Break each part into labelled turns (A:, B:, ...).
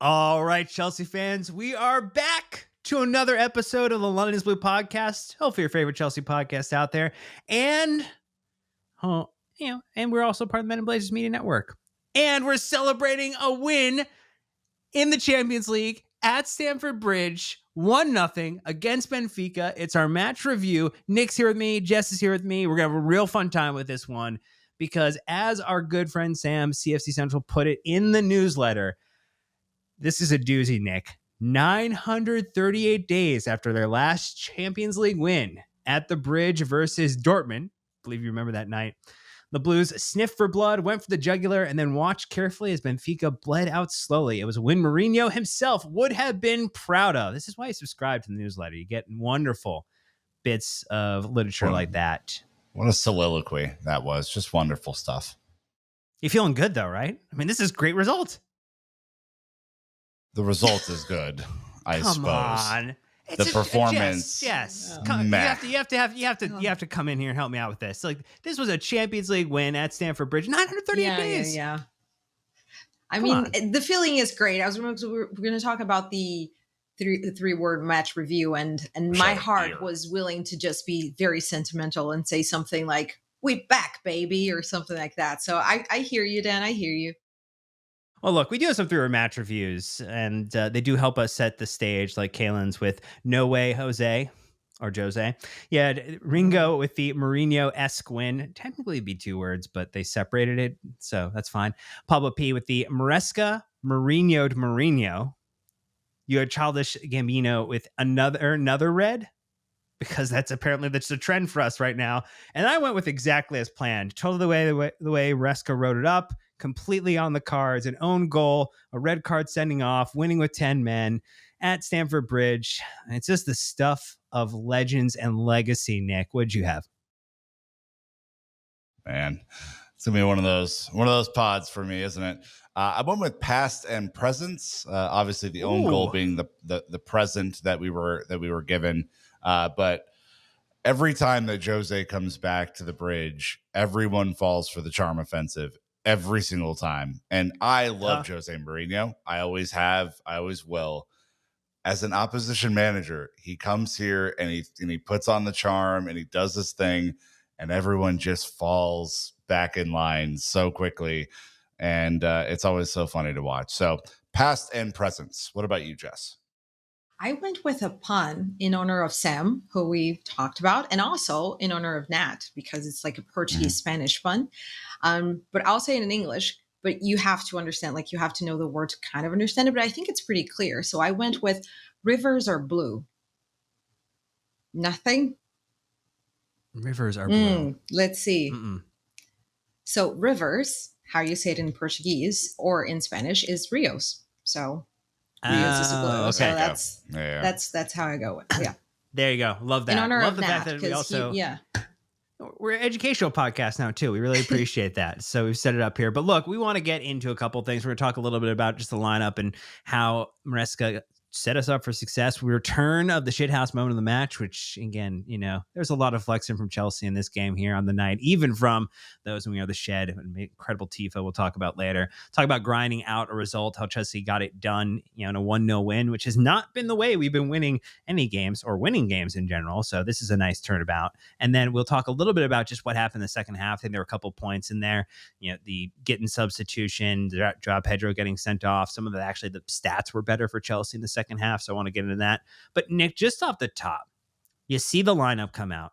A: All right, Chelsea fans, we are back to another episode of the London is Blue podcast. Hopefully, your favorite Chelsea podcast out there, and and we're also part of the Men in Blazers Media Network, and we're celebrating a win in the Champions League at Stamford Bridge, 1-0 against Benfica. It's our match review. Nick's here with me. Jess is here with me. We're gonna have a real fun time with this one because, as our good friend Sam, CFC Central, put it in the newsletter. This is a doozy, Nick. 938 days after their last Champions League win at the Bridge versus Dortmund. I believe you remember that night. The Blues sniffed for blood, went for the jugular, and then watched carefully as Benfica bled out slowly. It was a win Mourinho himself would have been proud of. This is why you subscribe to the newsletter. You get wonderful bits of literature like that.
B: What a soliloquy that was. Just wonderful stuff.
A: You're feeling good, though, right? I mean, this is a great result.
B: The result is good, I suppose. Come on. The performance,
A: yes. You have to come in here and help me out with this. Like, this was a Champions League win at Stamford Bridge, 938 days.
C: Yeah. I mean, the feeling is great. We're going to talk about the three-word match review, and my heart was willing to just be very sentimental and say something like, "We back, baby," or something like that. So I hear you, Dan. I hear you.
A: Well, look, we do have some three-word match reviews, and they do help us set the stage, like Kalen's with No Way Jose, or Jose. Yeah, Ringo with the Mourinho-esque win. Technically, it'd be two words, but they separated it, so that's fine. Pablo P with the Maresca Mourinho'd Mourinho. You had Childish Gambino with another red, because that's apparently the trend for us right now. And I went with exactly as planned. Totally the way Maresca wrote it up. Completely on the cards, an own goal, a red card sending off, winning with 10 men at Stamford Bridge. And it's just the stuff of legends and legacy, Nick. What'd you have?
B: Man, it's gonna be one of those pods for me, isn't it? I went with past and presents. Obviously, the own goal being the present that we were given. But every time that Jose comes back to the Bridge, everyone falls for the charm offensive. Every single time. And I love Jose Mourinho. I always have. I always will. As an opposition manager, he comes here and he puts on the charm and he does this thing, and everyone just falls back in line so quickly. And it's always so funny to watch. So past and presents. What about you, Jess?
C: I went with a pun in honor of Sam, who we talked about, and also in honor of Nat, because it's like a Portuguese-Spanish pun. But I'll say it in English, but you have to understand, like you have to know the word to kind of understand it, but I think it's pretty clear. So I went with rivers are blue. Nothing?
A: Rivers are blue.
C: Let's see. So rivers, how you say it in Portuguese or in Spanish, is rios. So Rios is a blue. Okay. So that's how I go with. Yeah.
A: There you go. Love that.
C: In honor
A: Love
C: of
A: the
C: Nat,
A: fact that we also we're an educational podcast now too. We really appreciate that. So we've set it up here. But look, we want to get into a couple things. We're going to talk a little bit about just the lineup and how Maresca set us up for success. We return of the shithouse moment of the match, which again, there's a lot of flexing from Chelsea in this game here on the night, even from those when we are the shed. Incredible tifo we'll talk about later. Talk about grinding out a result, how Chelsea got it done, in a 1-0 win, which has not been the way we've been winning any games or winning games in general. So this is a nice turnabout. And then we'll talk a little bit about just what happened in the second half. I think there were a couple points in there, the Gittens substitution, Joao Pedro getting sent off. Some of the stats were better for Chelsea in the second half, so I want to get into that. But Nick, just off the top, you see the lineup come out.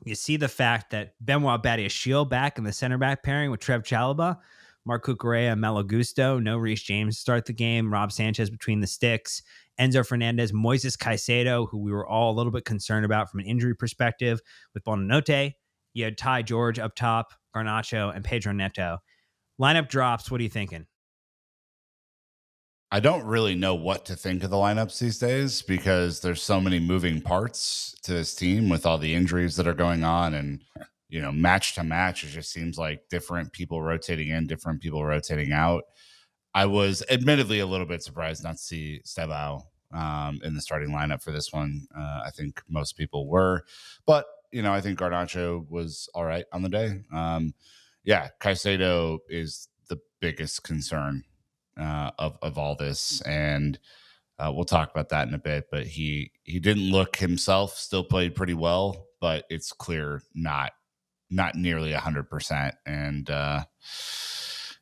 A: You see the fact that Benoit Badiashile back in the center back pairing with Trev Chalobah, Marc Cucurella, Malo Gusto, no Reece James to start the game, Rob Sanchez between the sticks, Enzo Fernandez, Moises Caicedo, who we were all a little bit concerned about from an injury perspective, with Bonanote. You had Ty George up top, Garnacho, and Pedro Neto. Lineup drops. What are you thinking?
B: I don't really know what to think of the lineups these days because there's so many moving parts to this team with all the injuries that are going on, and match to match, it just seems like different people rotating in, different people rotating out. I was admittedly a little bit surprised not to see Stevao in the starting lineup for this one. I think most people were, but I think Garnacho was all right on the day. Caicedo is the biggest concern of all this. And we'll talk about that in a bit. But he didn't look himself. Still played pretty well, but it's clear not nearly 100%. And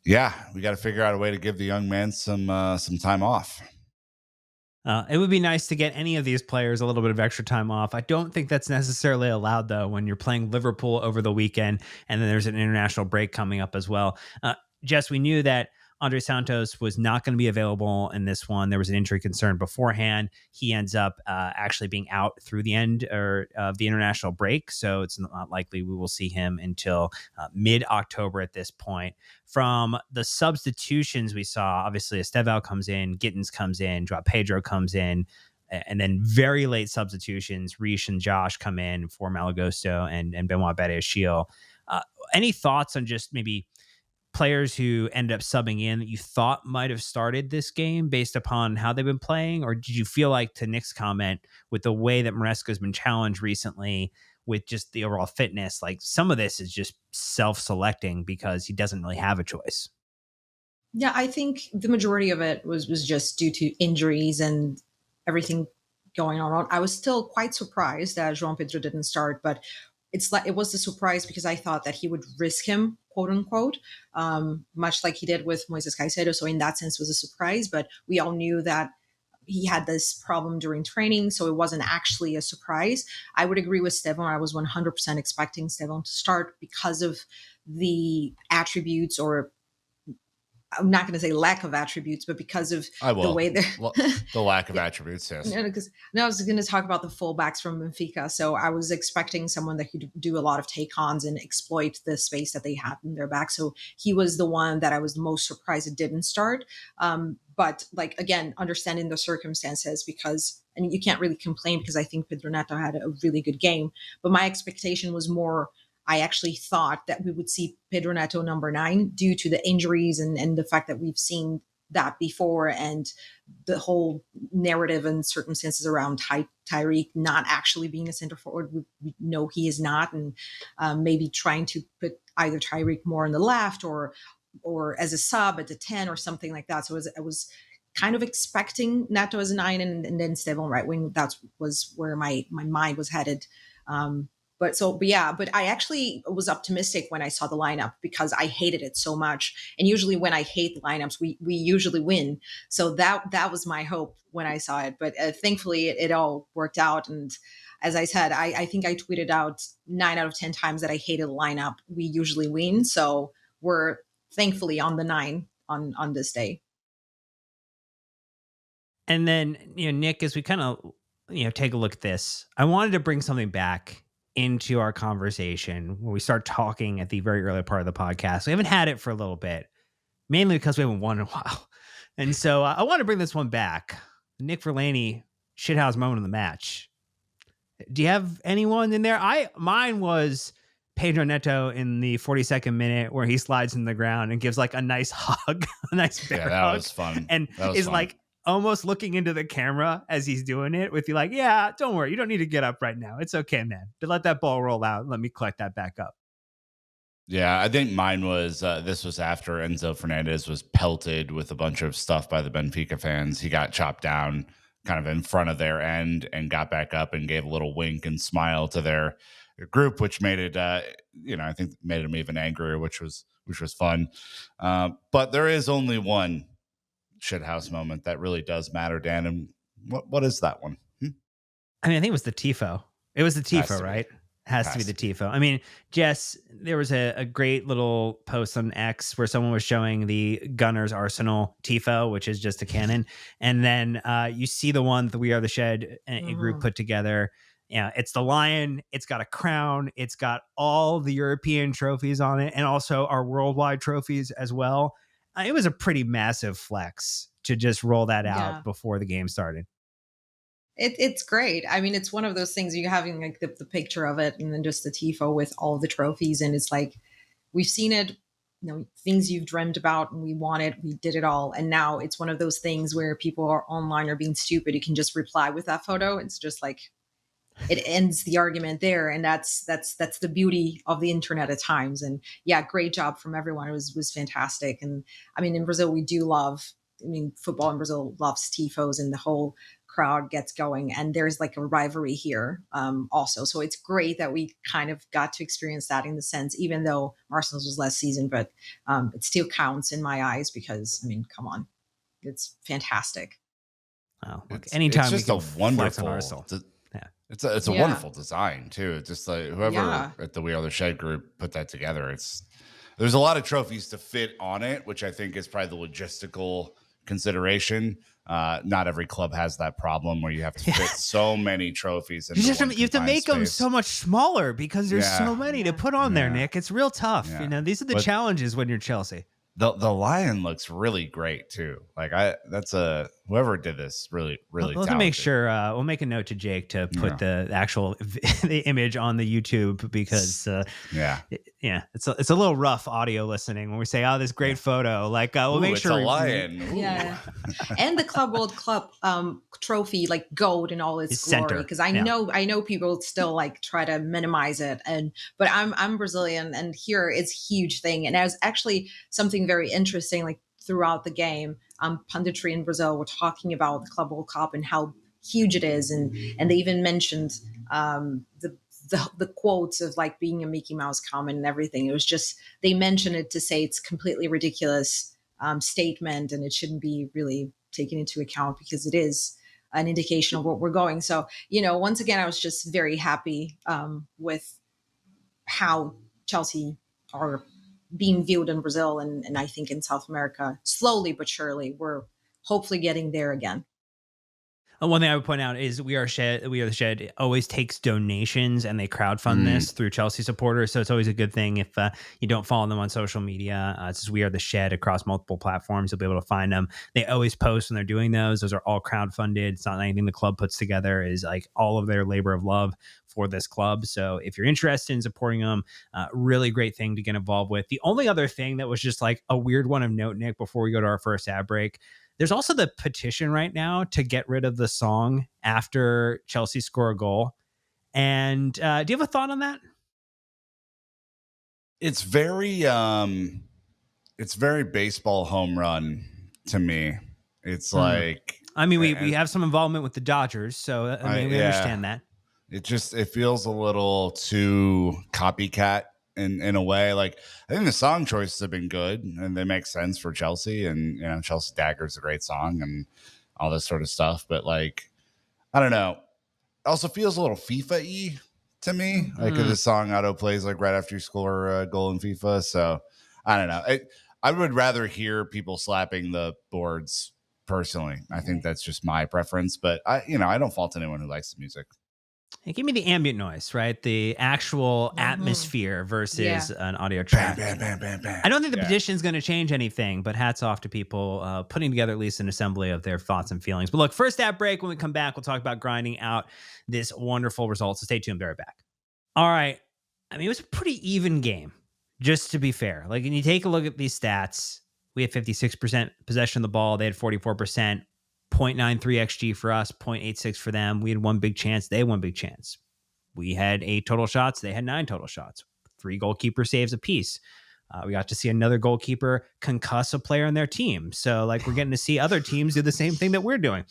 B: yeah, we got to figure out a way to give the young man some time off.
A: It would be nice to get any of these players a little bit of extra time off. I don't think that's necessarily allowed, though, when you're playing Liverpool over the weekend and then there's an international break coming up as well. Jess, we knew that Andre Santos was not going to be available in this one. There was an injury concern beforehand. He ends up actually being out through the end of the international break. So it's not likely we will see him until mid-October at this point. From the substitutions we saw, obviously Estevao comes in, Gittens comes in, Joao Pedro comes in, and then very late substitutions, Riles and Josh come in for Malagosto and Benoit Badiashile. Any thoughts on just maybe players who ended up subbing in that you thought might have started this game based upon how they've been playing? Or did you feel like, to Nick's comment, with the way that Maresca's been challenged recently with just the overall fitness, like some of this is just self-selecting because he doesn't really have a choice?
C: Yeah, I think the majority of it was just due to injuries and everything going on. I was still quite surprised that João Pedro didn't start, but it was a surprise because I thought that he would risk him, quote unquote, much like he did with Moises Caicedo. So in that sense, it was a surprise. But we all knew that he had this problem during training, so it wasn't actually a surprise. I would agree with Stefan. I was 100% expecting Stefan to start because of the attributes, or I'm not going to say lack of attributes, but because of the way they're
B: the lack of attributes. Yes.
C: I was going to talk about the fullbacks from Benfica. So I was expecting someone that could do a lot of take-ons and exploit the space that they had in their back. So he was the one that I was the most surprised it didn't start. But like, again, understanding the circumstances, and you can't really complain because I think Pedro Neto had a really good game. But my expectation was more, I actually thought that we would see Pedro Neto number 9 due to the injuries and the fact that we've seen that before, and the whole narrative and circumstances around Tyreek not actually being a center forward. We know he is not, and maybe trying to put either Tyreek more on the left or as a sub at the 10 or something like that. So I was kind of expecting Neto as a 9 and then Steven right wing. That was where my mind was headed. But I actually was optimistic when I saw the lineup because I hated it so much. And usually when I hate the lineups, we usually win. So that was my hope when I saw it. But thankfully, it all worked out. And as I said, I think I tweeted out 9 out of 10 times that I hated the lineup. We usually win. So we're thankfully on the 9 on this day.
A: And then, Nick, as we kind of, take a look at this, I wanted to bring something back into our conversation when we start talking at the very early part of the podcast. We haven't had it for a little bit, mainly because we haven't won in a while. And so I want to bring this one back. Nick Verlaney, shithouse moment of the match. Do you have anyone in there? Mine was Pedro Neto in the 42nd minute where he slides in the ground and gives like a nice hug, a nice bear hug.
B: That was fun.
A: And is fun. Like almost looking into the camera as he's doing it with you like, yeah, don't worry. You don't need to get up right now. It's okay, man. To let that ball roll out. Let me collect that back up.
B: Yeah, I think mine was, this was after Enzo Fernandez was pelted with a bunch of stuff by the Benfica fans. He got chopped down kind of in front of their end and got back up and gave a little wink and smile to their group, which made it, I think made him even angrier, which was fun. But there is only one shithouse moment that really does matter, Dan. And what is that one?
A: I mean, I think it was the tifo. It was the tifo, right? Has to be the tifo. I mean, Jess, there was a great little post on X where someone was showing the Gunners Arsenal tifo, which is just a cannon. And then you see the one that We Are the Shed group put together. Yeah, it's the lion. It's got a crown. It's got all the European trophies on it and also our worldwide trophies as well. It was a pretty massive flex to just roll that out before the game started.
C: It's great. I mean, it's one of those things, you having like the picture of it and then just the tifo with all the trophies. And it's like, we've seen it, things you've dreamt about and we want it, we did it all. And now it's one of those things where people are online or being stupid. You can just reply with that photo. It's just like, it ends the argument there. And that's the beauty of the internet at times. And yeah, great job from everyone. It was fantastic. And I mean, in Brazil, we do love I mean, football in Brazil loves tifos, and the whole crowd gets going, and there's like a rivalry here also. So it's great that we kind of got to experience that in the sense, even though Arsenal's was last season, but it still counts in my eyes because, I mean, come on, it's fantastic.
A: Oh, look, anytime
B: it's just
A: we
B: a
A: can
B: wonderful,
A: on Arsenal.
B: Yeah. It's a wonderful design too. It's just like whoever at the We Are the Shed group put that together. There's a lot of trophies to fit on it, which I think is probably the logistical consideration. Not every club has that problem where you have to fit so many trophies.
A: You have to make them so much smaller because there's so many to put on there, Nick. It's real tough. Yeah. You know, these are the challenges when you're Chelsea.
B: The lion looks really great too. Like whoever did this really
A: Let's make sure we'll make a note to Jake to put the actual the image on the YouTube because it's a little rough audio listening when we say this great photo. Like we'll make sure
B: it's a lion.
C: Yeah, and the Club World Cup trophy, like gold in all its glory. Because I know people still like try to minimize it, but I'm Brazilian, and here it's a huge thing, and there's actually something very interesting like throughout the game. Punditry in Brazil were talking about the Club World Cup and how huge it is, and they even mentioned the quotes of like being a Mickey Mouse comment and everything. It was just they mentioned it to say it's completely ridiculous statement and it shouldn't be really taken into account because it is an indication of what we're going. So once again, I was just very happy with how Chelsea are being viewed in Brazil and I think in South America, slowly but surely, we're hopefully getting there again.
A: One thing I would point out is We Are the Shed always takes donations and they crowdfund this through Chelsea supporters. So it's always a good thing if you don't follow them on social media. It's just We Are the Shed across multiple platforms. You'll be able to find them. They always post when they're doing those. Those are all crowdfunded. It's not anything the club puts together. Is like all of their labor of love for this club. So if you're interested in supporting them, really great thing to get involved with. The only other thing that was just like a weird one of note, Nick, before we go to our first ad break, there's also the petition right now to get rid of the song after Chelsea score a goal. And do you have a thought on that?
B: It's very baseball home run to me. It's like,
A: I mean, we have some involvement with the Dodgers, so we understand that.
B: It feels a little too copycat in a way. Like, I think the song choices have been good and they make sense for Chelsea, and Chelsea Dagger is a great song and all this sort of stuff, but like, I don't know, it also feels a little FIFA-y to me. Like this song auto plays like right after you score a goal in FIFA. So I don't know, I would rather hear people slapping the boards personally. I think that's just my preference, but I don't fault anyone who likes the music.
A: Hey, give me the ambient noise, right? The actual atmosphere versus an audio track.
B: Bam, bam, bam, bam, bam.
A: I don't think the petition is going to change anything, but hats off to people putting together at least an assembly of their thoughts and feelings. But look, first ad break. When we come back, we'll talk about grinding out this wonderful result. So stay tuned. Be right back. All right. I mean, it was a pretty even game, just to be fair. Like, when you take a look at these stats, we had 56% possession of the ball. They had 44%. 0.93 XG for us, 0.86 for them. We had one big chance. They had one big chance. We had 8 total shots. They had 9 total shots. 3 goalkeeper saves apiece. We got to see another goalkeeper concuss a player on their team. So, like, we're getting to see other teams do the same thing that we're doing.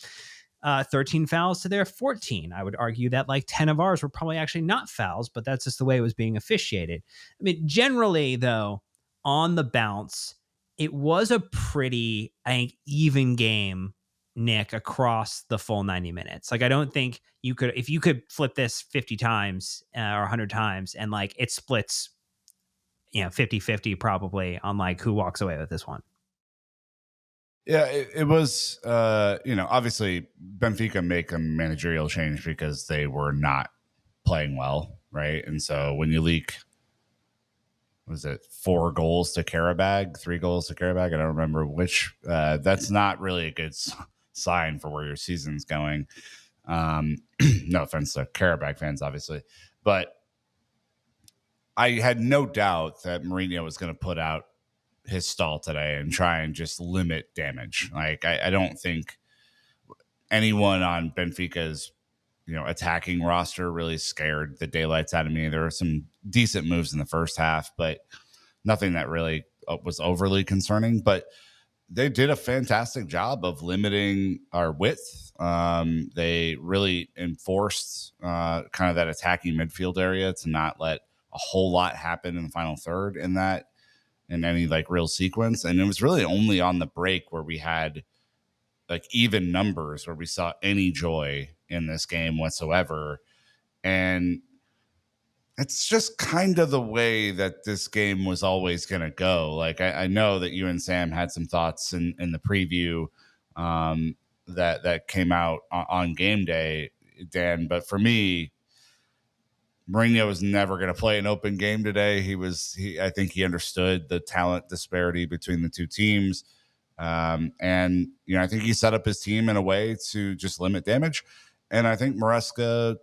A: 13 fouls to their 14. I would argue that like 10 of ours were probably actually not fouls, but that's just the way it was being officiated. I mean, generally, though, on the bounce, it was a pretty, I think, even game, Nick, across the full 90 minutes. Like, I don't think you could, if you could flip this 50 times or 100 times and like it splits, 50-50 probably on like who walks away with this one.
B: Yeah, it was, obviously Benfica make a managerial change because they were not playing well, right? And so when you leak, was it 4 goals to Karabag, 3 goals to Karabag? I don't remember which. That's not really a good sign for where your season's going. No offense to Karabag fans, obviously. But I had no doubt that Mourinho was going to put out his stall today and try and just limit damage. Like, I don't think anyone on Benfica's attacking roster really scared the daylights out of me. There were some decent moves in the first half, but nothing that really was overly concerning. But they did a fantastic job of limiting our width. They really enforced kind of that attacking midfield area to not let a whole lot happen in the final third in any like real sequence. And it was really only on the break where we had like even numbers, where we saw any joy in this game whatsoever. And it's just kind of the way that this game was always going to go. Like, I know that you and Sam had some thoughts in the preview that came out on game day, Dan. But for me, Mourinho was never going to play an open game today. I think he understood the talent disparity between the two teams. And, I think he set up his team in a way to just limit damage. And I think Maresca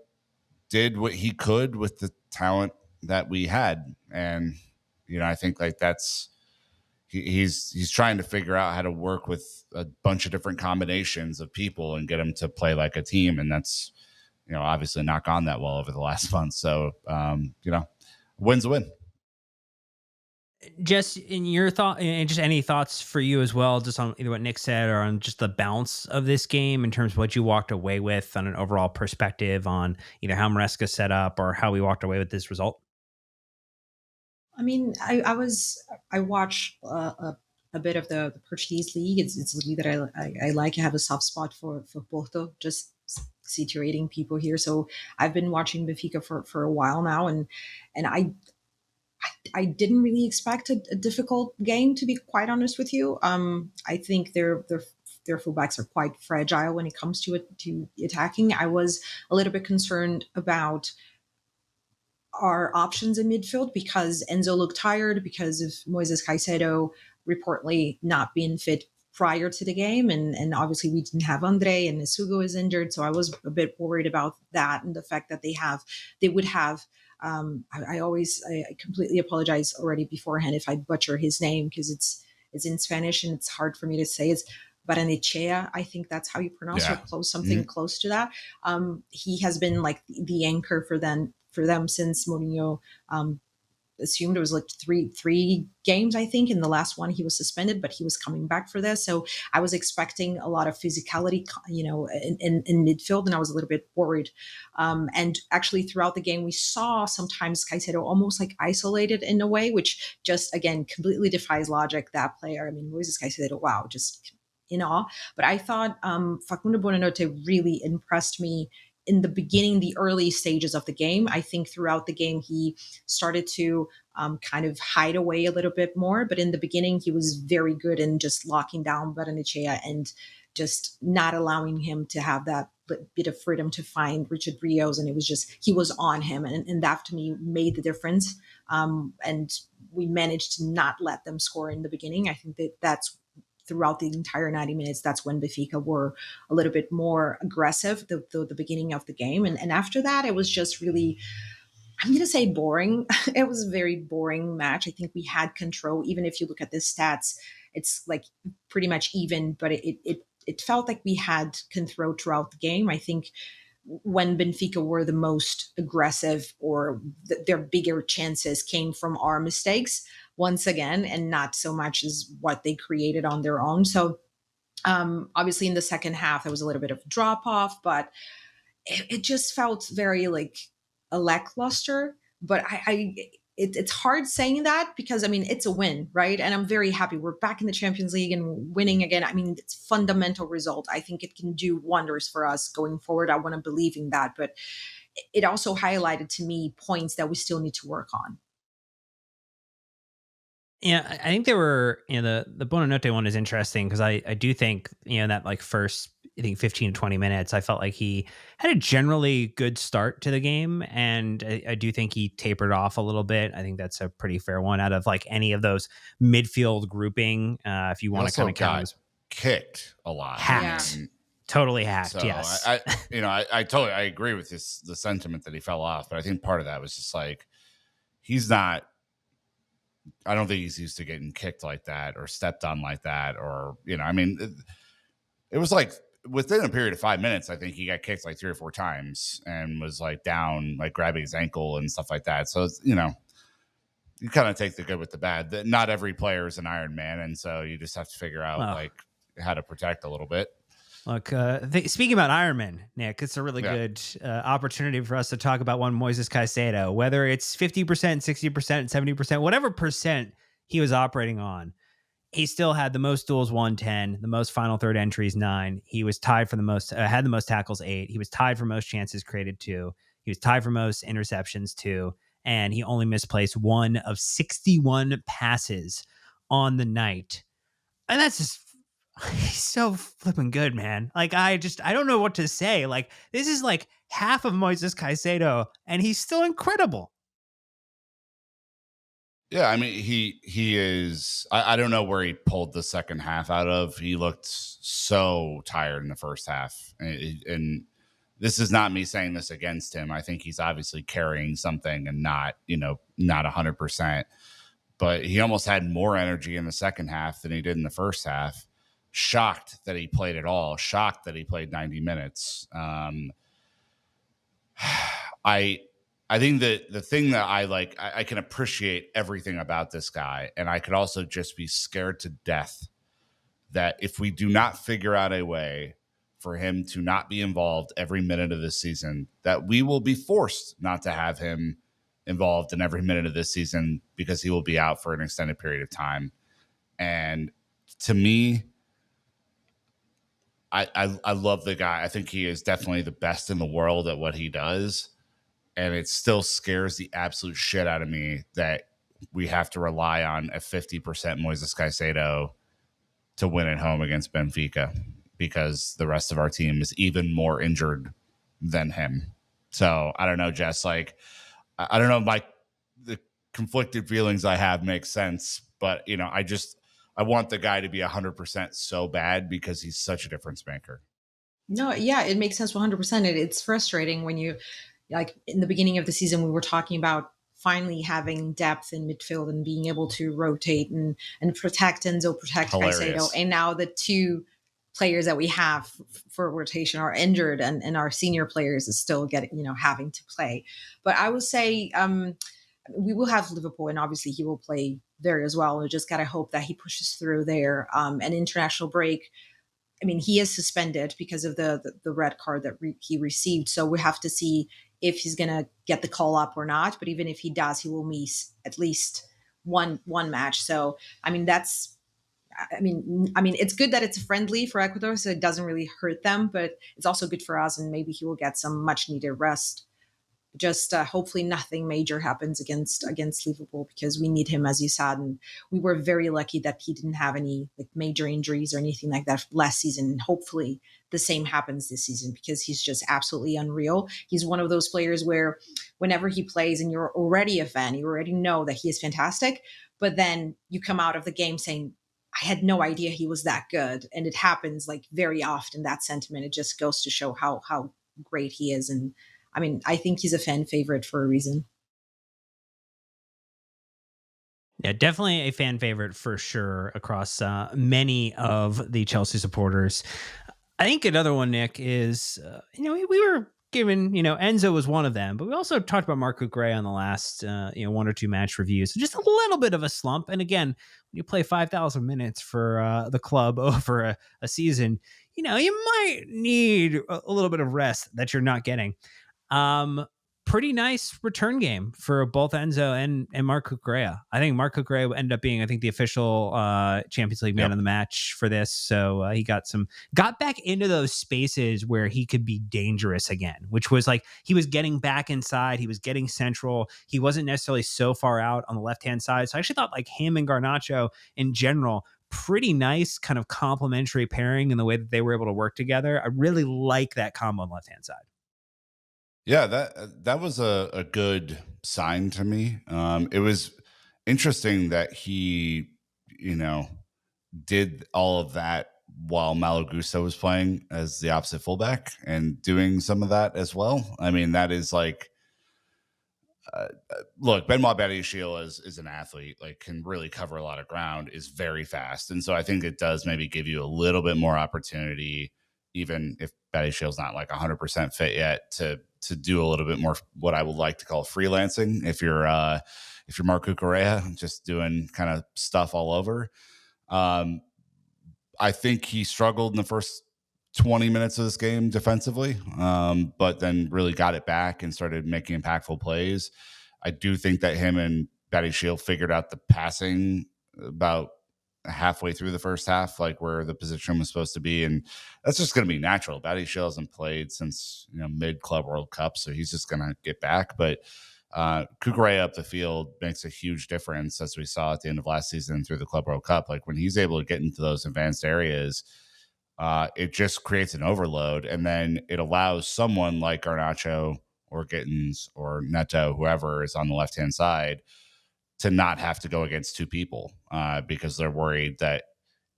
B: did what he could with the talent that we had. And, I think like he's trying to figure out how to work with a bunch of different combinations of people and get them to play like a team. And that's, obviously not gone that well over the last month. So, win's a win.
A: Just in your thought, and just any thoughts for you as well, just on either what Nick said or on just the bounce of this game in terms of what you walked away with on an overall perspective on either how Maresca set up or how we walked away with this result?
C: I mean, I watch a bit of the Portuguese league. It's a league that I like. I have a soft spot for Porto, just situating people here. So I've been watching Benfica for a while now, and I didn't really expect a difficult game, to be quite honest with you. I think their fullbacks are quite fragile when it comes to attacking. I was a little bit concerned about our options in midfield because Enzo looked tired because of Moises Caicedo reportedly not being fit prior to the game. And obviously we didn't have Andre, and Isugo is injured. So I was a bit worried about that and the fact that they would have I completely apologize already beforehand if I butcher his name because it's in Spanish and it's hard for me to say. It's Badiashile, I think that's how you pronounce it, or something close to that. He has been like the anchor for them since Mourinho assumed it was like three games, I think. In the last one, he was suspended, but he was coming back for this. So I was expecting a lot of physicality, in midfield, and I was a little bit worried. And actually, throughout the game, we saw sometimes Caicedo almost like isolated in a way, which just again completely defies logic. That player, I mean, Moises Caicedo, wow, just in awe. But I thought Facundo Buonanotte really impressed me in the beginning, the early stages of the game. I think throughout the game, he started to kind of hide away a little bit more. But in the beginning, he was very good in just locking down Badiashile and just not allowing him to have that bit of freedom to find Richard Rios. And it was just, he was on him. And that to me made the difference. And we managed to not let them score in the beginning. I think that's throughout the entire 90 minutes, that's when Benfica were a little bit more aggressive, the beginning of the game. And after that, it was just really, I'm going to say boring. It was a very boring match. I think we had control. Even if you look at the stats, it's like pretty much even, but it felt like we had control throughout the game. I think when Benfica were the most aggressive or their bigger chances came from our mistakes once again, and not so much as what they created on their own. So obviously in the second half, there was a little bit of drop off, but it just felt very like a lackluster. But it's hard saying that because, I mean, it's a win, right? And I'm very happy. We're back in the Champions League and winning again. I mean, it's a fundamental result. I think it can do wonders for us going forward. I want to believe in that. But it also highlighted to me points that we still need to work on.
A: Yeah, I think there were, the Buonanotte one is interesting because I do think, that like first, I think 15 to 20 minutes, I felt like he had a generally good start to the game. And I do think he tapered off a little bit. I think that's a pretty fair one out of like any of those midfield grouping. If you want to kind of count,
B: kicked a lot.
A: Hacked. Yeah. Totally hacked. So yes.
B: I totally, I agree with the sentiment that he fell off, but I think part of that was just like, I don't think he's used to getting kicked like that or stepped on like that. Or, I mean, it was like within a period of 5 minutes, I think he got kicked like 3 or 4 times and was like down, like grabbing his ankle and stuff like that. So, you kind of take the good with the bad. That not every player is an Iron Man, and so you just have to figure out like how to protect a little bit.
A: Look, speaking about Iron Man, Nick, it's a really good opportunity for us to talk about one Moises Caicedo, whether it's 50%, 60%, 70%, whatever percent he was operating on. He still had the most duels, 110, the most final third entries, 9. He was tied for the most, had the most tackles, 8. He was tied for most chances created, 2. He was tied for most interceptions, 2. And he only misplaced 1 of 61 passes on the night. And that's just, he's so flipping good, man. Like, I don't know what to say. Like, this is like half of Moises Caicedo, and he's still incredible.
B: Yeah, I mean, he is. I don't know where he pulled the second half out of. He looked so tired in the first half, and this is not me saying this against him. I think he's obviously carrying something and not 100%. But he almost had more energy in the second half than he did in the first half. Shocked that he played at all. Shocked that he played 90 minutes. I think that the thing that I like, I can appreciate everything about this guy. And I could also just be scared to death that if we do not figure out a way for him to not be involved every minute of this season, that we will be forced not to have him involved in every minute of this season because he will be out for an extended period of time. And to me, I love the guy. I think he is definitely the best in the world at what he does. And it still scares the absolute shit out of me that we have to rely on a 50% Moises Caicedo to win at home against Benfica because the rest of our team is even more injured than him. So I don't know, Jess. Like, I don't know if the conflicted feelings I have make sense, but I want the guy to be 100% so bad because he's such a difference maker.
C: No, yeah, it makes sense 100%. It's frustrating when you, like in the beginning of the season, we were talking about finally having depth in midfield and being able to rotate and protect Enzo, protect Caicedo. And now the 2 players that we have for rotation are injured and our senior players is still getting, having to play. But I would say we will have Liverpool and obviously he will play there as well. We just got to hope that he pushes through there. An international break. I mean, he is suspended because of the red card that he received. So we have to see if he's going to get the call up or not. But even if he does, he will miss at least one match. So, I mean, it's good that it's friendly for Ecuador, so it doesn't really hurt them, but it's also good for us. And maybe he will get some much needed rest. Just hopefully nothing major happens against Liverpool because we need him, as you said, and we were very lucky that he didn't have any like major injuries or anything like that last season. And hopefully the same happens this season because he's just absolutely unreal. He's one of those players where whenever he plays and you're already a fan, you already know that he is fantastic, but then you come out of the game saying, I had no idea he was that good. And it happens like very often, that sentiment. It just goes to show how great he is. And I mean, I think he's a fan favorite for a reason.
A: Yeah, definitely a fan favorite for sure across many of the Chelsea supporters. I think another one, Nick, is, we were given, Enzo was one of them, but we also talked about Marco Gray on the last, 1 or 2 match reviews. So just a little bit of a slump. And again, when you play 5,000 minutes for the club over a season, you might need a little bit of rest that you're not getting. Pretty nice return game for both Enzo and Marco Correa. I think Marco Correa ended up being, the official Champions League man of the match for this. So he got back into those spaces where he could be dangerous again, which was like he was getting back inside. He was getting central. He wasn't necessarily so far out on the left-hand side. So I actually thought like him and Garnacho in general, pretty nice kind of complementary pairing in the way that they were able to work together. I really like that combo on the left-hand side.
B: Yeah, that was a good sign to me. It was interesting that he, did all of that while Malo Gusto was playing as the opposite fullback and doing some of that as well. I mean, that is like, look, Benoit Badiashile is an athlete, like can really cover a lot of ground, is very fast. And so I think it does maybe give you a little bit more opportunity, even if Badishile's not like 100% fit yet, to do a little bit more what I would like to call freelancing. If you're Marc Cucurella, just doing kind of stuff all over. I think he struggled in the first 20 minutes of this game defensively, but then really got it back and started making impactful plays. I do think that him and Badiashile figured out the passing about halfway through the first half, like where the position was supposed to be, and that's just going to be natural. Badiashile hasn't played since mid Club World Cup, so he's just going to get back. But Cucurella up the field makes a huge difference, as we saw at the end of last season through the Club World Cup. Like when he's able to get into those advanced areas, it just creates an overload, and then it allows someone like Garnacho or Gittens or Neto, whoever is on the left-hand side, to not have to go against two people because they're worried that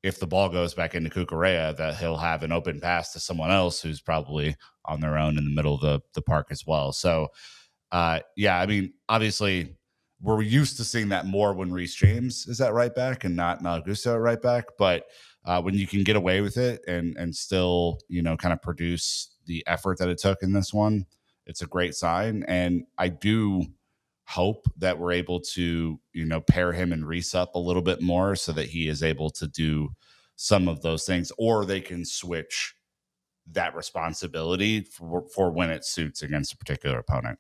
B: if the ball goes back into Cucurella, that he'll have an open pass to someone else who's probably on their own in the middle of the park as well. So, yeah, I mean, obviously, we're used to seeing that more when Reece James is at right back and not Malo Gusto at right back. But when you can get away with it and still, kind of produce the effort that it took in this one, it's a great sign. And I do hope that we're able to, pair him and Reece up a little bit more so that he is able to do some of those things, or they can switch that responsibility for when it suits against a particular opponent.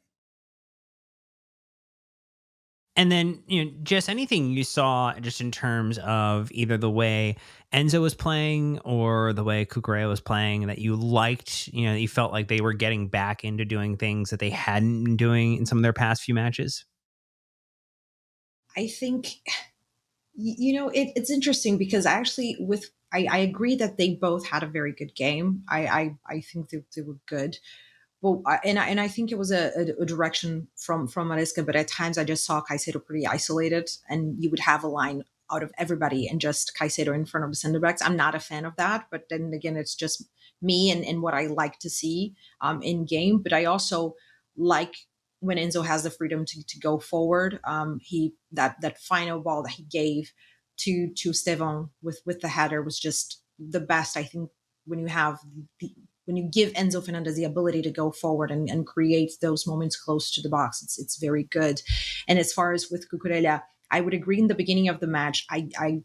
A: And then, just anything you saw just in terms of either the way Enzo was playing or the way Cucurella was playing that you liked, you felt like they were getting back into doing things that they hadn't been doing in some of their past few matches?
C: I think, it's interesting because actually I agree that they both had a very good game. I think they were good. Well, I think it was a direction from Maresca, but at times I just saw Caicedo pretty isolated, and you would have a line out of everybody and just Caicedo in front of the center backs. I'm not a fan of that, but then again, it's just me and what I like to see in game. But I also like when Enzo has the freedom to go forward. He that final ball that he gave to Stevan with the header was just the best. I think when you give Enzo Fernandez the ability to go forward and create those moments close to the box, it's very good. And as far as with Cucurella, I would agree in the beginning of the match, I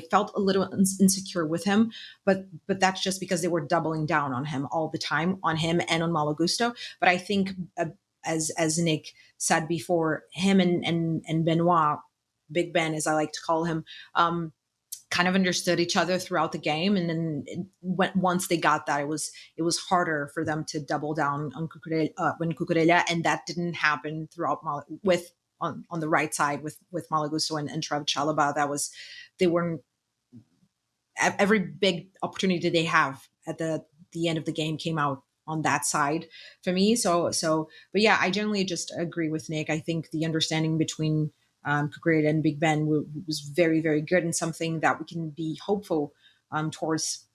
C: felt a little insecure with him, but that's just because they were doubling down on him all the time, on him and on Malo Gusto. But I think, as Nick said before, him and Benoit, Big Ben, as I like to call him, kind of understood each other throughout the game, and then once they got that, it was harder for them to double down on Cucurella, and that didn't happen throughout on the right side with Malo Gusto and Trev Chalobah. They weren't every big opportunity they have at the end of the game came out on that side for me. So, but yeah, I generally just agree with Nick. I think the understanding between Cucurella and Big Ben was very, very good, and something that we can be hopeful towards,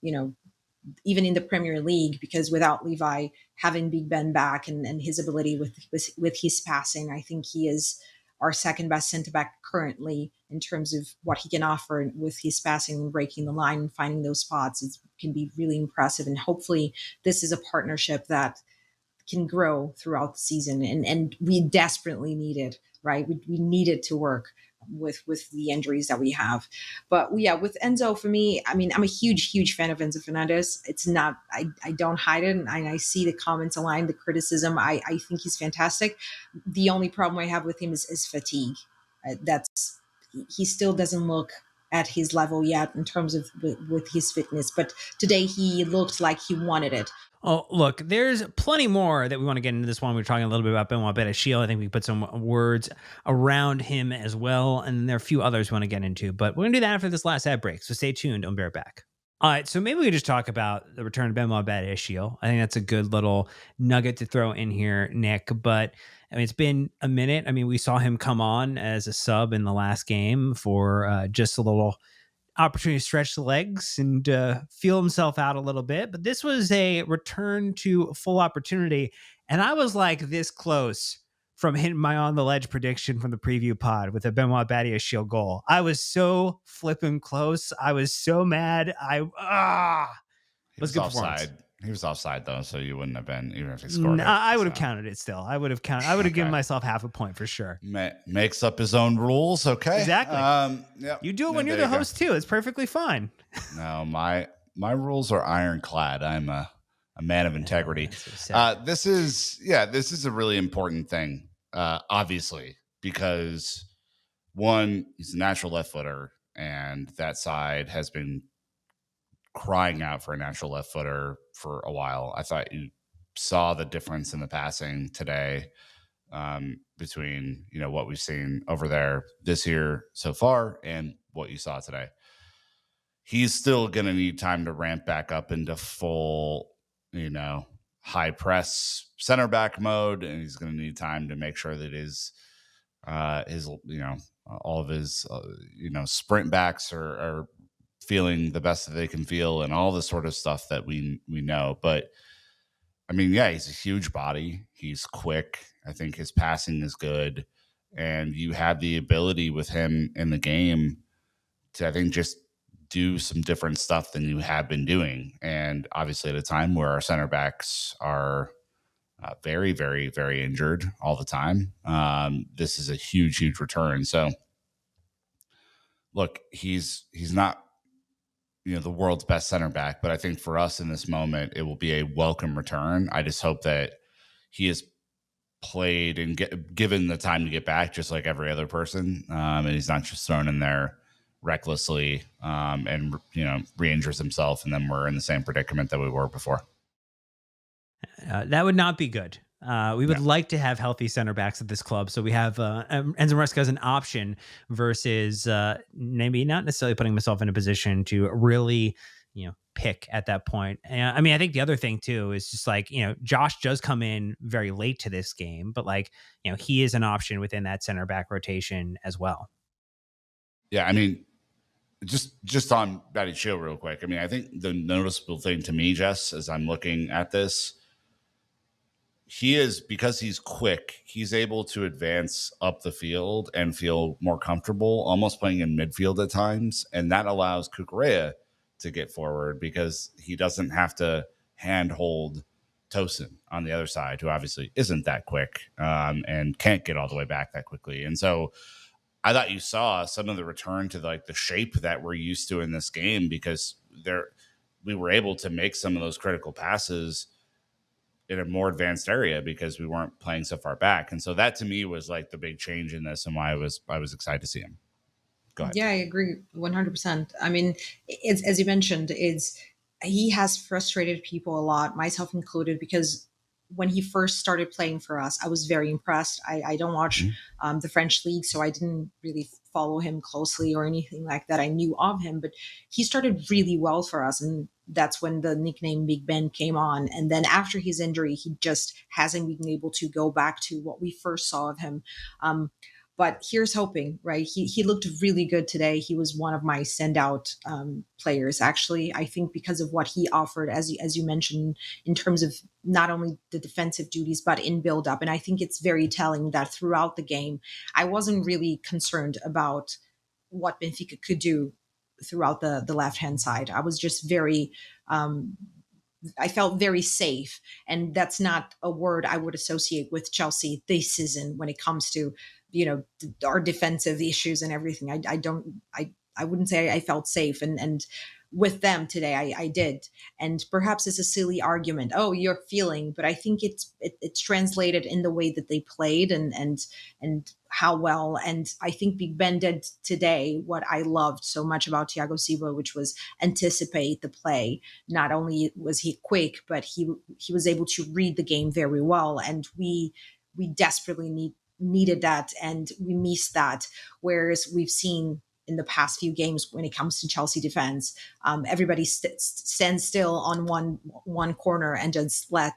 C: even in the Premier League, because without Levi, having Big Ben back and his ability with his passing, I think he is our second best centre back currently in terms of what he can offer with his passing and breaking the line and finding those spots. It can be really impressive, and hopefully this is a partnership that can grow throughout the season, and we desperately need it. Right, we needed to work with the injuries that we have. But yeah, with Enzo, for me, I mean, I'm a huge fan of Enzo Fernandez. It's not, I don't hide it, and I see the comments online, the criticism. I think he's fantastic. The only problem I have with him is fatigue. He still doesn't look at his level yet in terms of with his fitness. But today he looked like he wanted it.
A: Oh, look, there's plenty more that we want to get into this one. We're talking a little bit about Benoit Badiashile. I think we put some words around him as well. And there are a few others we want to get into, but we're going to do that after this last ad break. So stay tuned. Don't bear it back. All right, so maybe we just talk about the return of Benoit Badiashile. I think that's a good little nugget to throw in here, Nick. But I mean, it's been a minute. I mean, we saw him come on as a sub in the last game for just a little opportunity to stretch the legs and feel himself out a little bit. But this was a return to full opportunity. And I was like this close from hitting my on the ledge prediction from the preview pod with a Benoit Badiashile goal. I was so flipping close. I was so mad. It was good
B: offside. He was offside though, so you wouldn't have been, even if he scored it.
A: I would have counted it still. I would have given myself half a point for sure.
B: Makes up his own rules. Okay.
A: Exactly.
B: Yeah.
A: You do it when you're the host too. It's perfectly fine.
B: No, my rules are ironclad. I'm a man of integrity. This is a really important thing, obviously, because one, he's a natural left footer, and that side has been crying out for a natural left footer for a while. I thought you saw the difference in the passing today, between what we've seen over there this year so far and what you saw today. He's still going to need time to ramp back up into full, high press center back mode, and he's going to need time to make sure that his all of his sprint backs are feeling the best that they can feel, and all the sort of stuff that we know. But I mean, yeah, he's a huge body. He's quick. I think his passing is good, and you have the ability with him in the game to, I think, just do some different stuff than you have been doing. And obviously at a time where our center backs are very, very, very injured all the time, this is a huge, huge return. So look, he's not, the world's best center back, but I think for us in this moment, it will be a welcome return. I just hope that he is played and given the time to get back, just like every other person. And he's not just thrown in there recklessly, and re-injures himself, and then we're in the same predicament that we were before.
A: That would not be good. We would like to have healthy center backs at this club, so we have Enzo Maresca as an option versus maybe not necessarily putting myself in a position to really pick at that point. I mean, I think the other thing too is just like, Josh does come in very late to this game, but he is an option within that center back rotation as well.
B: Yeah, I mean, just on Badiashile real quick. I mean, I think the noticeable thing to me, Jess, as I'm looking at this, because he's quick, he's able to advance up the field and feel more comfortable, almost playing in midfield at times. And that allows Cucurella to get forward because he doesn't have to handhold Tosin on the other side, who obviously isn't that quick, and can't get all the way back that quickly. And so I thought you saw some of the return to the shape that we're used to in this game, because we were able to make some of those critical passes in a more advanced area because we weren't playing so far back. And so that to me was the big change in this, and why I was excited to see him. Go ahead.
C: Yeah, I agree 100%. I mean, as you mentioned, he has frustrated people a lot, myself included, because when he first started playing for us, I was very impressed. I don't watch the French league, so I didn't really follow him closely or anything like that. I knew of him, but he started really well for us. And that's when the nickname Big Ben came on. And then after his injury, he just hasn't been able to go back to what we first saw of him. But here's hoping, right? He looked really good today. He was one of my standout players, actually. I think because of what he offered, as you mentioned, in terms of not only the defensive duties, but in build-up. And I think it's very telling that throughout the game, I wasn't really concerned about what Benfica could do throughout the left-hand side. I was just very... I felt very safe. And that's not a word I would associate with Chelsea this season when it comes to, our defensive issues and everything. I wouldn't say I felt safe. And with them today, I did. And perhaps it's a silly argument. Oh, you're feeling, but I think it's translated in the way that they played and how well. And I think Big Ben did today what I loved so much about Thiago Silva, which was anticipate the play. Not only was he quick, but he was able to read the game very well. And we desperately needed that, and we missed that. Whereas we've seen in the past few games, when it comes to Chelsea defense, everybody stands still on one corner and just let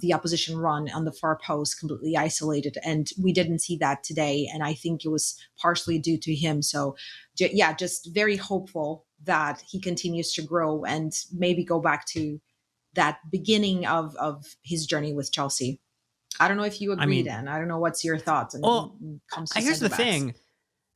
C: the opposition run on the far post, completely isolated. And we didn't see that today. And I think it was partially due to him. So yeah, just very hopeful that he continues to grow and maybe go back to that beginning of his journey with Chelsea. I don't know if you agree, Dan. I don't know what's your thoughts.
A: Well, here's the thing.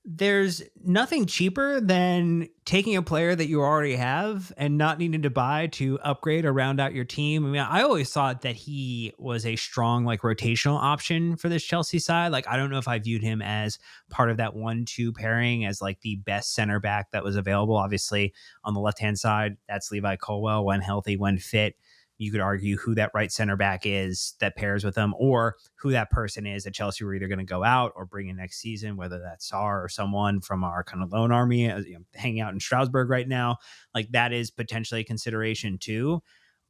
A: There's nothing cheaper than taking a player that you already have and not needing to buy to upgrade or round out your team. I mean, I always thought that he was a strong, like, rotational option for this Chelsea side. Like, I don't know if I viewed him as part of that 1-2 pairing as like the best center back that was available. Obviously, on the left-hand side, that's Levi Colwell when healthy, when fit. You could argue who that right center back is that pairs with them, or who that person is that Chelsea were either going to go out or bring in next season, whether that's Sarr or someone from our kind of loan army, hanging out in Strasbourg right now. Like, that is potentially a consideration too.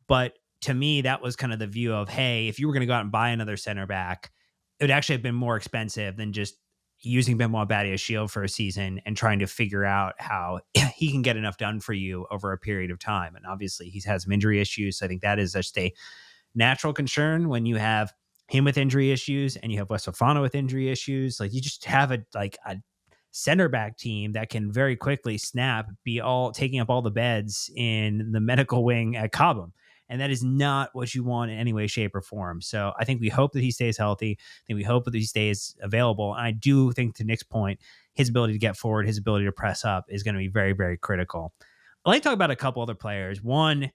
A: But to me, that was kind of the view of, hey, if you were going to go out and buy another center back, it would actually have been more expensive than just using Benoit Badiashile for a season and trying to figure out how he can get enough done for you over a period of time. And obviously he's had some injury issues. So I think that is just a natural concern when you have him with injury issues and you have West Fofana with injury issues. Like, you just have a center back team that can very quickly snap, be all taking up all the beds in the medical wing at Cobham. And that is not what you want in any way, shape, or form. So I think we hope that he stays healthy. I think we hope that he stays available. And I do think, to Nick's point, his ability to get forward, his ability to press up is going to be very, very critical. I'd like to talk about a couple other players. One,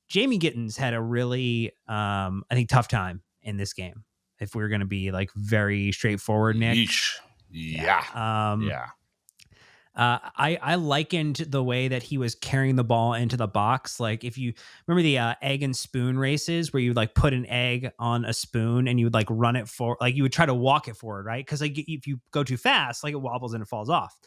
A: Jamie Gittens had a really, I think, tough time in this game. If we're going to be like very straightforward, Nick.
B: Yeesh. Yeah. Yeah.
A: I likened the way that he was carrying the ball into the box. Like, if you remember the egg and spoon races where you would like put an egg on a spoon and you would like run it for, like, you would try to walk it forward, right? Because like if you go too fast, like, it wobbles and it falls off.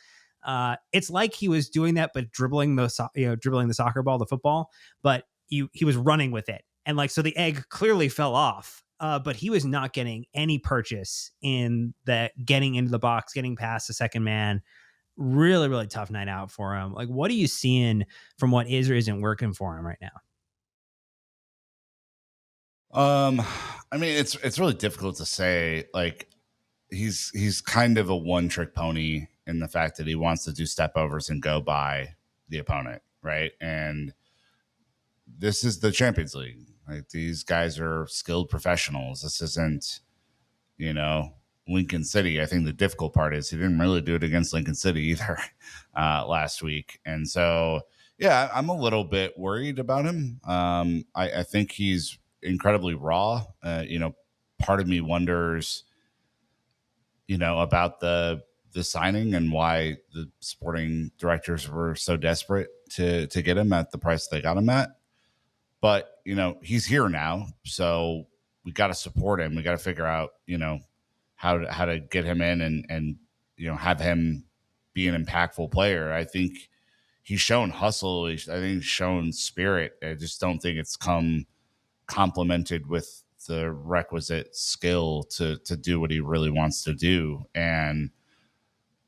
A: It's like he was doing that, but dribbling the soccer ball, the football, but he was running with it. And like, so the egg clearly fell off. But he was not getting any purchase in that, getting into the box, getting past the second man. Really, really tough night out for him. Like, what are you seeing from what is or isn't working for him right now?
B: I mean, it's really difficult to say. Like, he's kind of a one-trick pony in the fact that he wants to do step overs and go by the opponent, right? And this is the Champions League. Like, these guys are skilled professionals. This isn't, Lincoln City. I think the difficult part is he didn't really do it against Lincoln City either last week. And so, yeah, I'm a little bit worried about him. I think he's incredibly raw. Part of me wonders, about the signing and why the sporting directors were so desperate to get him at the price they got him at. But, he's here now. So we got to support him. We got to figure out, how to get him in and have him be an impactful player. I think he's shown hustle. I think he's shown spirit. I just don't think it's come complemented with the requisite skill to do what he really wants to do. And,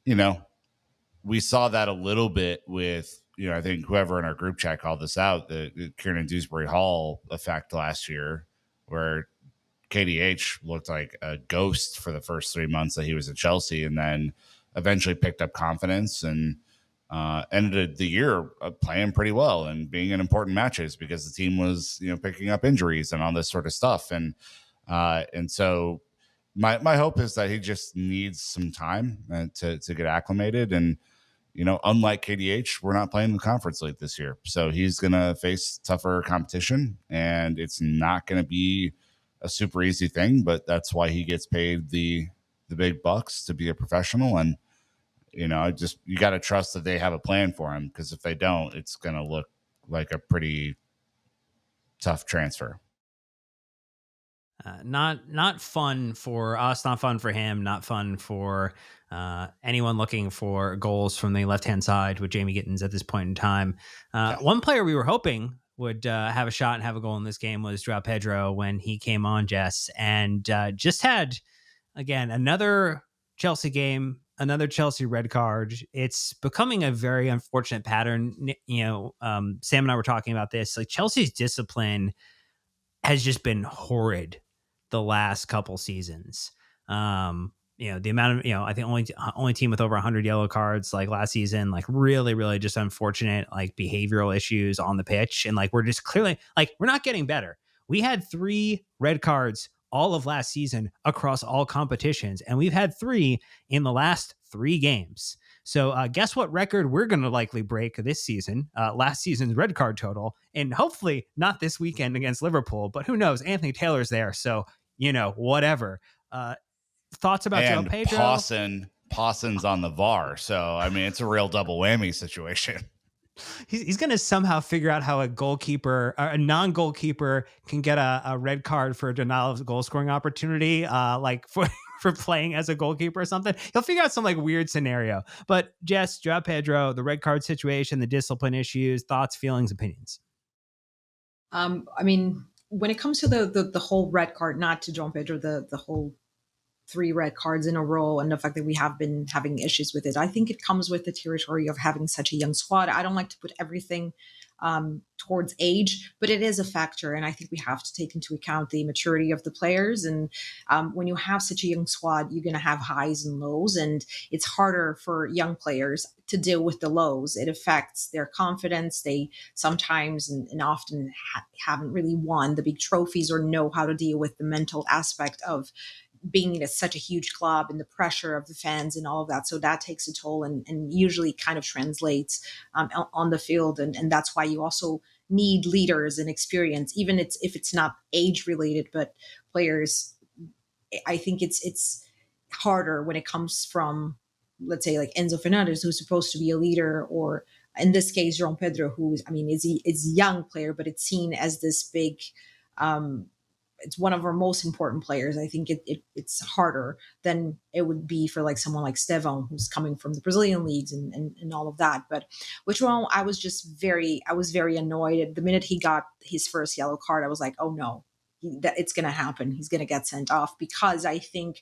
B: we saw that a little bit with, I think whoever in our group chat called this out, the Kieran Dewsbury Hall effect last year, where KDH looked like a ghost for the first 3 months that he was at Chelsea, and then eventually picked up confidence and ended the year playing pretty well and being in important matches because the team was, picking up injuries and all this sort of stuff. And so my hope is that he just needs some time to get acclimated. And, unlike KDH, we're not playing the Conference League this year. So he's going to face tougher competition, and it's not going to be a super easy thing, but that's why he gets paid the big bucks to be a professional. And, you got to trust that they have a plan for him, because if they don't, it's going to look like a pretty tough transfer.
A: Not fun for us, not fun for him, not fun for anyone looking for goals from the left-hand side with Jamie Gittens at this point in time. One player we were hoping would have a shot and have a goal in this game was Joao Pedro when he came on, Jess, and just had, again, another Chelsea game, another Chelsea red card. It's becoming a very unfortunate pattern. Sam and I were talking about this. Like, Chelsea's discipline has just been horrid the last couple seasons. The amount of, I think only team with over 100 yellow cards like last season, like really, really just unfortunate, like behavioral issues on the pitch. And like, we're just clearly like, we're not getting better. We had 3 red cards all of last season across all competitions, and we've had 3 in the last 3 games. So guess what record we're going to likely break this season? Last season's red card total, and hopefully not this weekend against Liverpool, but who knows? Anthony Taylor's there, so whatever. Thoughts about João
B: And
A: Pedro?
B: Pawson's on the VAR, so I mean it's a real double whammy situation.
A: He's going to somehow figure out how a non-goalkeeper can get a red card for a denial of goal scoring opportunity, like for playing as a goalkeeper or something. He'll figure out some like weird scenario. But Jess, João Pedro, the red card situation, the discipline issues, thoughts, feelings, opinions.
C: I mean, when it comes to the whole red card, not to João Pedro, the whole 3 red cards in a row and the fact that we have been having issues with it, I think it comes with the territory of having such a young squad. I don't like to put everything towards age, but it is a factor. And I think we have to take into account the maturity of the players. And when you have such a young squad, you're going to have highs and lows, and it's harder for young players to deal with the lows. It affects their confidence. They sometimes and often haven't really won the big trophies or know how to deal with the mental aspect of being at such a huge club and the pressure of the fans and all of that. So that takes a toll and usually kind of translates on the field. And that's why you also need leaders and experience, even if it's not age related, but players. I think it's harder when it comes from, let's say, like Enzo Fernandez, who's supposed to be a leader, or in this case, João Pedro, who is a young player, but it's seen as this big, it's one of our most important players. I think it's harder than it would be for like someone like Stevão, who's coming from the Brazilian leagues and all of that. But which one, I was very annoyed. The minute he got his first yellow card, I was like, oh no, that it's going to happen. He's going to get sent off, because I think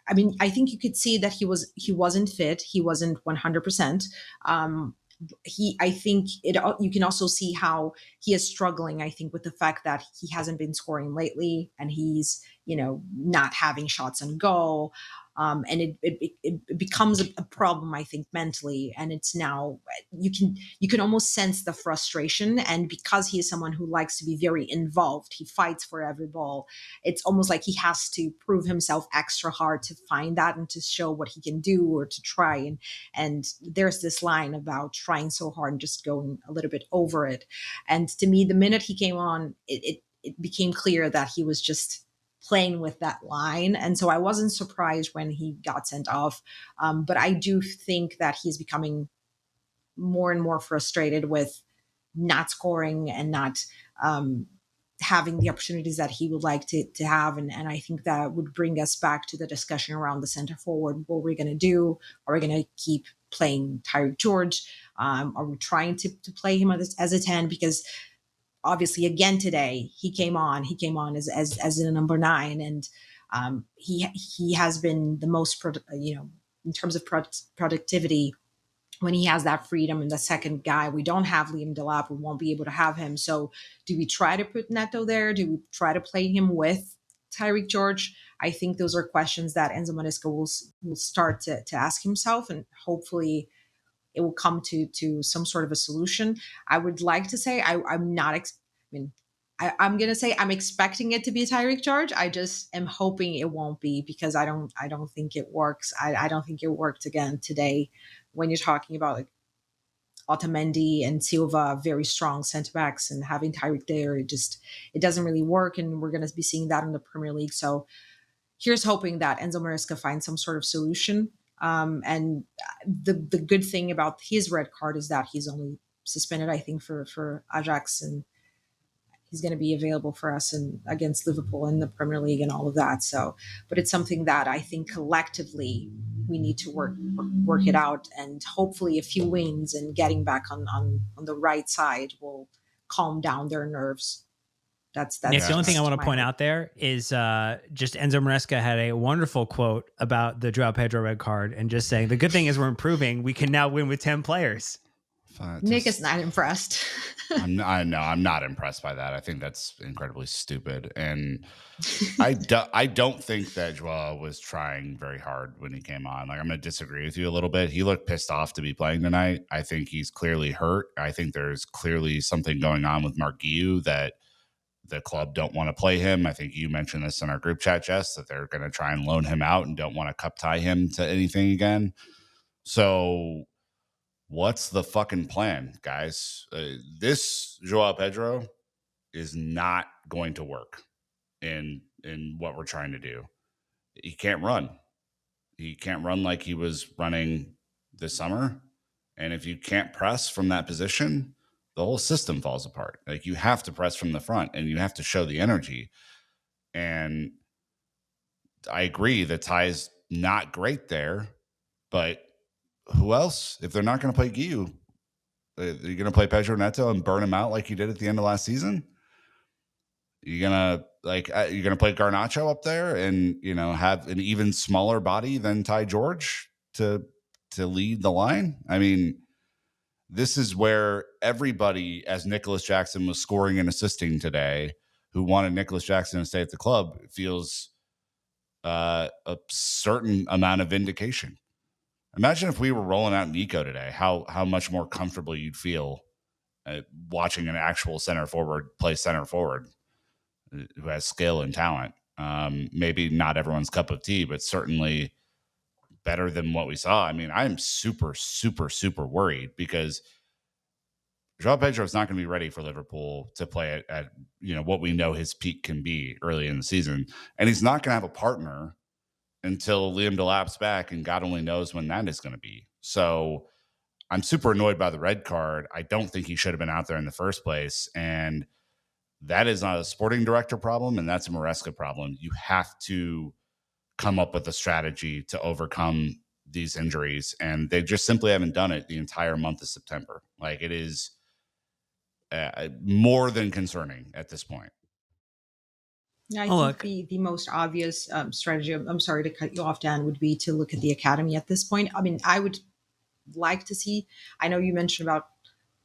C: you could see that he wasn't fit. He wasn't 100%. I think you can also see how he is struggling, I think, with the fact that he hasn't been scoring lately, and he's, not having shots on goal. And it becomes a problem, I think, mentally. And it's now, you can almost sense the frustration. And because he is someone who likes to be very involved, he fights for every ball. It's almost like he has to prove himself extra hard to find that and to show what he can do, or to try. And there's this line about trying so hard and just going a little bit over it. And to me, the minute he came on, it became clear that he was just playing with that line. And so I wasn't surprised when he got sent off. But I do think that he's becoming more and more frustrated with not scoring and not having the opportunities that he would like to have. And I think that would bring us back to the discussion around the center forward. What we're going to do? Are we going to keep playing Tyreek George? Are we trying to play him as a 10? Because obviously, again today, he came on as a number 9, and he has been the most in terms of productivity when he has that freedom. And the second guy, we don't have Liam Delap, we won't be able to have him. So do we try to put Neto there? Do we try to play him with Tyreek George? I think those are questions that Enzo Maresca will start to ask himself, and hopefully it will come to some sort of a solution. I would like to say I'm going to say I'm expecting it to be Tyreek George. I just am hoping it won't be, because I don't think it works. I don't think it worked again today when you're talking about like Otamendi and Silva, very strong center backs, and having Tyreek there, it doesn't really work. And we're going to be seeing that in the Premier League. So here's hoping that Enzo Maresca finds some sort of solution. And the good thing about his red card is that he's only suspended, I think, for Ajax, and he's going to be available for us and against Liverpool in the Premier League and all of that. So, but it's something that I think collectively we need to work it out, and hopefully a few wins and getting back on the right side will calm down their nerves. That's
A: Nick, the only thing I want to point out there is just Enzo Maresca had a wonderful quote about the João Pedro red card, and just saying the good thing is we're improving. We can now win with 10 players.
C: Nick is not impressed.
B: I'm not impressed by that. I think that's incredibly stupid, and I don't think that Joao was trying very hard when he came on. Like, I'm going to disagree with you a little bit. He looked pissed off to be playing tonight. I think he's clearly hurt. I think there's clearly something going on with Mark Guiu that the club don't want to play him. I think you mentioned this in our group chat, Jess, that they're going to try and loan him out and don't want to cup tie him to anything again. So what's the fucking plan, guys? This Joao Pedro is not going to work in what we're trying to do. He can't run. He can't run like he was running this summer. And if you can't press from that position, the whole system falls apart. Like, you have to press from the front and you have to show the energy. And I agree that Ty's not great there, but who else? If they're not going to play Guiu, you're going to play Pedro Neto and burn him out like you did at the end of last season? You're gonna play Garnacho up there and, you know, have an even smaller body than Ty George to lead the line? I mean, this is where everybody, as Nicholas Jackson was scoring and assisting today, who wanted Nicholas Jackson to stay at the club, feels a certain amount of vindication. Imagine if we were rolling out Nico today, how much more comfortable you'd feel watching an actual center forward play center forward who has skill and talent. Maybe not everyone's cup of tea, but certainly better than what we saw. I mean, I'm super, super, super worried because Joao Pedro is not going to be ready for Liverpool to play at you know, what we know his peak can be early in the season. And he's not going to have a partner until Liam Delap's back, and God only knows when that is going to be. So I'm super annoyed by the red card. I don't think he should have been out there in the first place. And that is not a sporting director problem, and that's a Maresca problem. You have to come up with a strategy to overcome these injuries, and they just simply haven't done it the entire month of September. Like, it is more than concerning at this point.
C: Yeah, I think the most obvious strategy, I'm sorry to cut you off, Dan, would be to look at the academy at this point. I mean, I would like to see, I know you mentioned about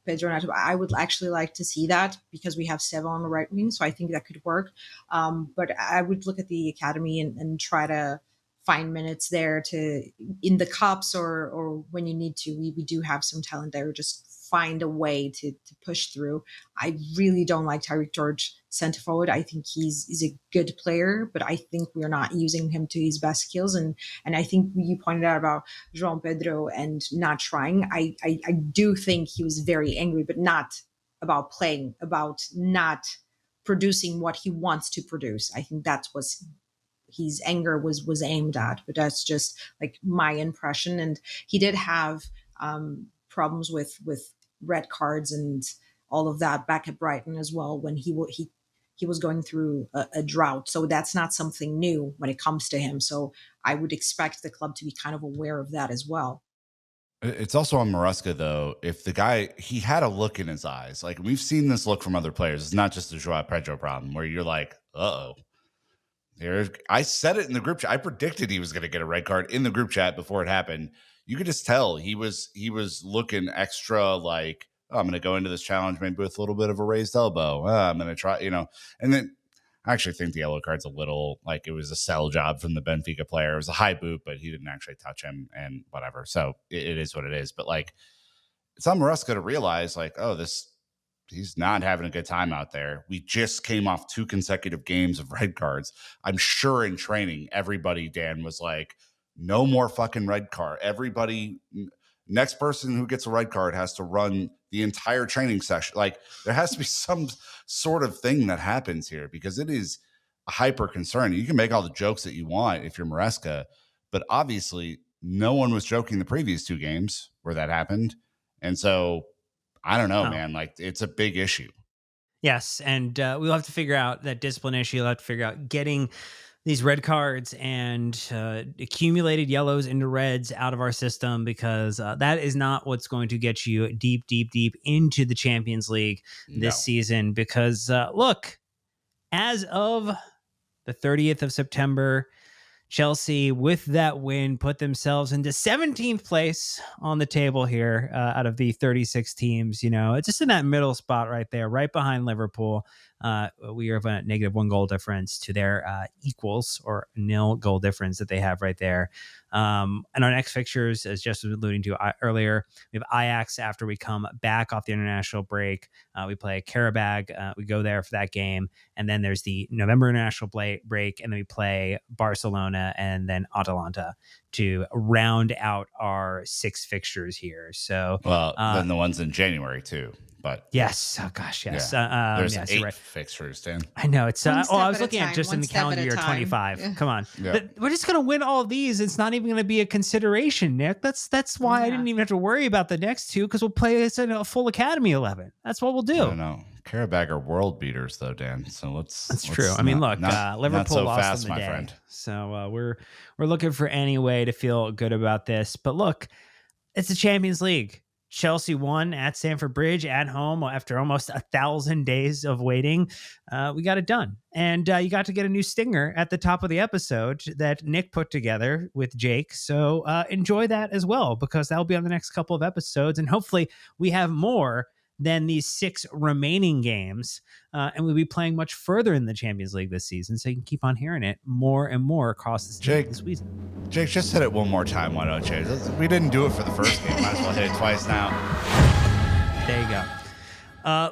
C: Pedro Neto, I would actually like to see that because we have Seva on the right wing, so I think that could work. But I would look at the academy and try to find minutes there to in the cups or when you need to. We do have some talent there. Just find a way to push through. I really don't like Tyreek George center forward. I think he's a good player, but I think we're not using him to his best skills. And I think you pointed out about João Pedro and not trying. I do think he was very angry, but not about playing, about not producing what he wants to produce. I think that's what his anger was aimed at, but that's just like my impression. And he did have problems with red cards and all of that back at Brighton as well when he was going through a drought. So that's not something new when it comes to him. So I would expect the club to be kind of aware of that as well.
B: It's also on Maresca, though. If the guy, he had a look in his eyes. Like, we've seen this look from other players. It's not just a Joao Pedro problem where you're like, uh-oh. I said it in the group chat. I predicted he was going to get a red card in the group chat before it happened. You could just tell he was looking extra like, oh, I'm going to go into this challenge maybe with a little bit of a raised elbow. I'm going to try, you know. And then I actually think the yellow card's a little like it was a sell job from the Benfica player. It was a high boot, but he didn't actually touch him and whatever. So it is what it is. But like, it's on Maresca to realize like, oh, he's not having a good time out there. We just came off 2 consecutive games of red cards. I'm sure in training, everybody, Dan, was like, no more fucking red card. Everybody, next person who gets a red card has to run the entire training session. Like, there has to be some sort of thing that happens here because it is a hyper concern. You can make all the jokes that you want if you're Maresca, but obviously no one was joking the previous 2 games where that happened. And so I don't know, man. Like, it's a big issue.
A: Yes, and we'll have to figure out that discipline issue. We'll have to figure out getting these red cards and accumulated yellows into reds out of our system because that is not what's going to get you deep, deep, deep into the Champions League this season. Because look, as of the 30th of September, Chelsea, with that win, put themselves into 17th place on the table here out of the 36 teams. You know, it's just in that middle spot right there, right behind Liverpool. We have a -1 goal difference to their equals or nil goal difference that they have right there. And our next fixtures, as Jess was alluding to earlier, we have Ajax after we come back off the international break. We play Karabag. We go there for that game. And then there's the November international break. And then we play Barcelona and then Atalanta to round out our 6 fixtures here. So,
B: well, then the ones in January too. But
A: yes, oh gosh, yes.
B: Yeah. There's
A: yes,
B: 8
A: right.
B: fixtures, Dan.
A: I know it's. I was looking at
C: time,
A: just in
C: one
A: the
C: step
A: calendar
C: at a
A: year
C: time.
A: 25.
C: Yeah.
A: Come on,
B: Yeah.
A: we're just gonna win all of these. It's not even gonna be a consideration, Nick. That's why I
C: Yeah.
A: didn't even have to worry about the next 2 because we'll play this in a full Academy 11. That's what we'll do.
B: I don't know. Karabag are world beaters, though, Dan. So let's.
A: That's true. I mean, look, Liverpool
B: not so
A: lost
B: fast,
A: them the
B: my
A: day,
B: friend.
A: so we're looking for any way to feel good about this. But look, it's the Champions League. Chelsea won at Stamford Bridge at home after almost 1,000 days of waiting. We got it done. And you got to get a new stinger at the top of the episode that Nick put together with Jake. So enjoy that as well, because that'll be on the next couple of episodes. And hopefully we have more than these 6 remaining games. And we'll be playing much further in the Champions League this season. So you can keep on hearing it more and more across this season.
B: Jake, just hit it one more time. Why don't you? We didn't do it for the first game. Might as well hit it twice now.
A: There you go.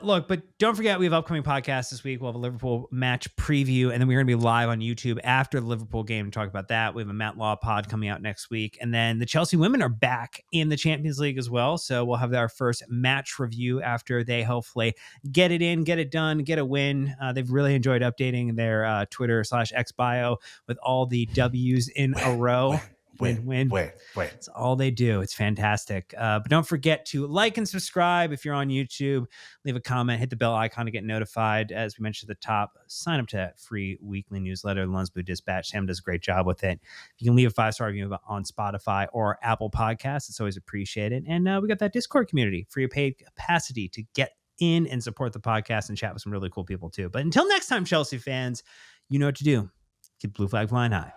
A: Look, but don't forget we have upcoming podcasts this week. We'll have a Liverpool match preview, and then we're going to be live on YouTube after the Liverpool game to talk about that. We have a Matt Law pod coming out next week, and then the Chelsea women are back in the Champions League as well. So we'll have our first match review after they hopefully get it in, get it done, get a win. They've really enjoyed updating their Twitter/X bio with all the W's in a row. Win. It's all they do. It's fantastic. But don't forget to like and subscribe if you're on YouTube. Leave a comment, hit the bell icon to get notified. As we mentioned at the top, sign up to that free weekly newsletter, the Lens Blue Dispatch. Sam does a great job with it. You can leave a 5-star review on Spotify or Apple Podcasts. It's always appreciated. And we got that Discord community for your paid capacity to get in and support the podcast and chat with some really cool people too. But until next time, Chelsea fans, you know what to do. Keep the blue flag flying high.